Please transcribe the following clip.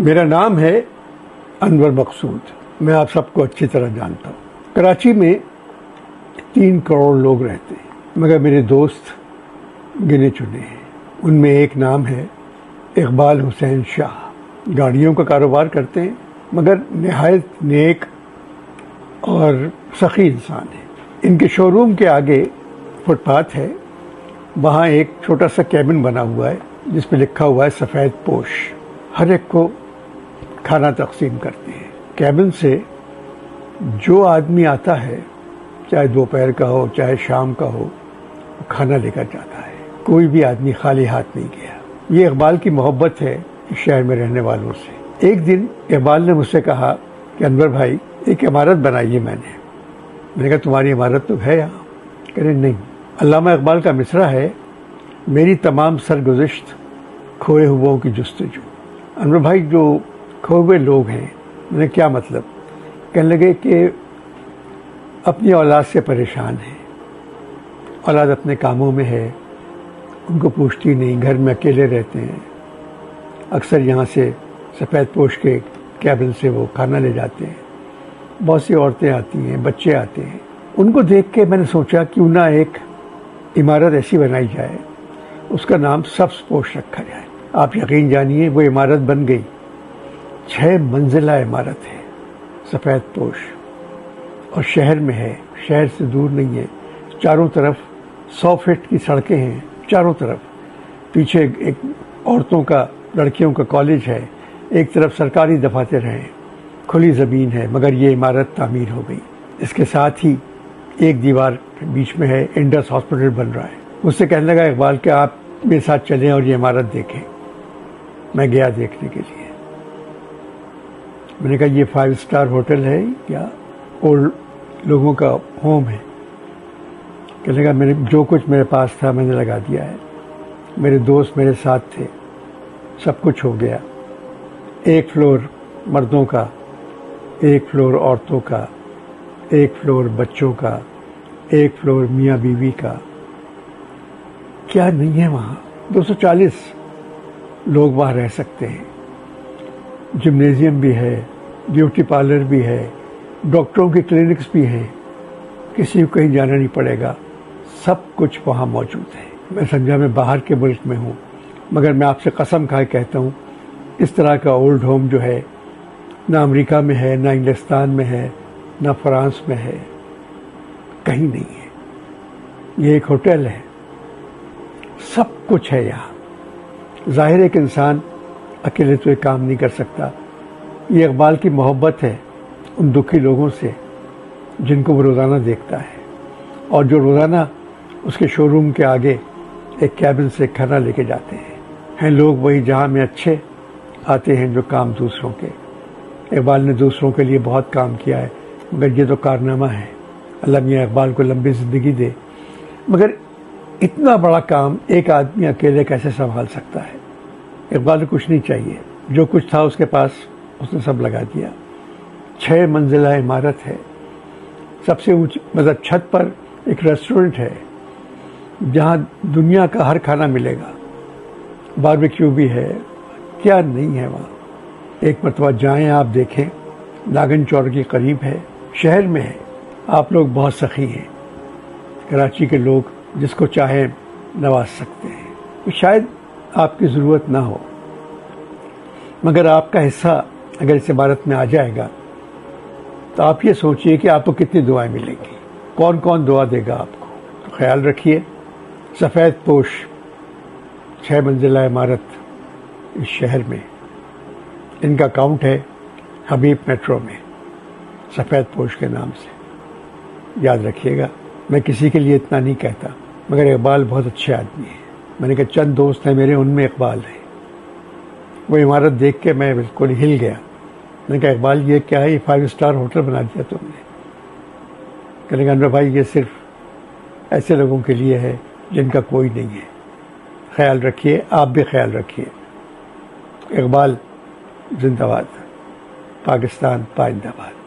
میرا نام ہے انور مقصود. میں آپ سب کو اچھی طرح جانتا ہوں. کراچی میں 3 کروڑ لوگ رہتے ہیں، مگر میرے دوست گنے چنے ہیں. ان میں ایک نام ہے اقبال حسین شاہ. گاڑیوں کا کاروبار کرتے ہیں، مگر نہایت نیک اور سخی انسان ہے. ان کے شو روم کے آگے فٹ پاتھ ہے. وہاں ایک چھوٹا سا کیبن بنا ہوا ہے جس پہ لکھا ہوا ہے سفید پوش. ہر ایک کو کھانا تقسیم کرتے ہیں. کیبن سے جو آدمی آتا ہے، چاہے دوپہر کا ہو چاہے شام کا ہو، وہ کھانا لے کر جاتا ہے. کوئی بھی آدمی خالی ہاتھ نہیں گیا. یہ اقبال کی محبت ہے اس شہر میں رہنے والوں سے. ایک دن اقبال نے مجھ سے کہا کہ انور بھائی ایک عمارت بنائی ہے میں نے کہا تمہاری عمارت تو ہے یہاں؟ کہہ رہے نہیں. علامہ اقبال کا مصرع ہے، میری تمام سرگزشت کھوئے ہواؤں کی جستجو. انور بھائی جو کھوئے ہوئے لوگ ہیں، میں نے کیا مطلب؟ کہنے لگے کہ اپنی اولاد سے پریشان ہیں، اولاد اپنے کاموں میں ہے، ان کو پوچھتی نہیں، گھر میں اکیلے رہتے ہیں. اکثر یہاں سے سفید پوش کے کیبن سے وہ کھانا لے جاتے ہیں. بہت سی عورتیں آتی ہیں، بچے آتے ہیں. ان کو دیکھ کے میں نے سوچا کیوں نہ ایک عمارت ایسی بنائی جائے، اس کا نام سبز پوش رکھا جائے. آپ یقین جانیے وہ عمارت بن گئی. 6 منزلہ عمارت ہے، سفید پوش، اور شہر میں ہے، شہر سے دور نہیں ہے. چاروں طرف 100 فٹ کی سڑکیں ہیں چاروں طرف. پیچھے ایک عورتوں کا، لڑکیوں کا کالج ہے، ایک طرف سرکاری دفاتر ہیں، کھلی زمین ہے. مگر یہ عمارت تعمیر ہو گئی. اس کے ساتھ ہی ایک دیوار بیچ میں ہے، انڈس ہاسپٹل بن رہا ہے. مجھ سے کہنے لگا اقبال کہ آپ میرے ساتھ چلیں اور یہ عمارت دیکھیں. میں گیا دیکھنے کے لیے. میں نے کہا یہ 5 اسٹار ہوٹل ہے یا اولڈ لوگوں کا ہوم ہے؟ کہنے لگا میں نے جو کچھ میرے پاس تھا میں نے لگا دیا ہے. میرے دوست میرے ساتھ تھے، سب کچھ ہو گیا. 1 فلور مردوں کا، 1 فلور عورتوں کا، 1 فلور بچوں کا، 1 فلور میاں بیوی کا. کیا نہیں ہے وہاں؟ 240 لوگ وہاں رہ سکتے ہیں. جمنیزیم بھی ہے، بیوٹی پارلر بھی ہے، ڈاکٹروں کی کلینکس بھی ہیں. کسی کو کہیں جانا نہیں پڑے گا. سب کچھ وہاں موجود ہے. میں سمجھا میں باہر کے ملک میں ہوں، مگر میں آپ سے قسم کھا کے کہتا ہوں اس طرح کا اولڈ ہوم جو ہے نہ امریکہ میں ہے، نہ انگلستان میں ہے، نہ فرانس میں ہے، کہیں نہیں ہے. یہ ایک ہوٹل ہے، سب کچھ ہے یہاں. ظاہر ہے کہ انسان اکیلے تو یہ کام نہیں کر سکتا. یہ اقبال کی محبت ہے ان دکھی لوگوں سے جن کو وہ روزانہ دیکھتا ہے، اور جو روزانہ اس کے شو روم کے آگے ایک کیبن سے کھانا لے کے جاتے ہیں. لوگ وہی جہاں میں اچھے آتے ہیں جو کام دوسروں کے. اقبال نے دوسروں کے لیے بہت کام کیا ہے، مگر یہ تو کارنامہ ہے. اللہ میاں اقبال کو لمبی زندگی دے. مگر اتنا بڑا کام ایک آدمی اکیلے کیسے سنبھال سکتا ہے؟ اقبال کو کچھ نہیں چاہیے، جو کچھ تھا اس کے پاس اس نے سب لگا دیا. 6 منزلہ عمارت ہے. سب سے اونچی مطلب چھت پر ایک ریسٹورنٹ ہے جہاں دنیا کا ہر کھانا ملے گا. باربیکیو بھی ہے. کیا نہیں ہے وہاں؟ ایک مرتبہ جائیں، آپ دیکھیں. ناگن چور کے قریب ہے، شہر میں ہے. آپ لوگ بہت سخی ہیں. کراچی کے لوگ جس کو چاہے نواز سکتے ہیں. شاید آپ کی ضرورت نہ ہو، مگر آپ کا حصہ اگر اس عمارت میں آ جائے گا تو آپ یہ سوچئے کہ آپ کو کتنی دعائیں ملیں گی. کون کون دعا دے گا آپ کو. تو خیال رکھیے. سفید پوش 6 منزلہ عمارت اس شہر میں. ان کا اکاؤنٹ ہے حبیب میٹرو میں، سفید پوش کے نام سے. یاد رکھیے گا. میں کسی کے لیے اتنا نہیں کہتا، مگر اقبال بہت اچھے آدمی ہیں. میں نے کہا چند دوست ہیں میرے، ان میں اقبال ہے. وہ عمارت دیکھ کے میں بالکل ہل گیا. میں نے کہا اقبال یہ کیا ہے؟ یہ 5 اسٹار ہوٹل بنا دیا تم نے. کہنے لگا انور بھائی یہ صرف ایسے لوگوں کے لیے ہے جن کا کوئی نہیں ہے. خیال رکھیے، آپ بھی خیال رکھیے. اقبال زندہ باد. پاکستان پائندہ باد.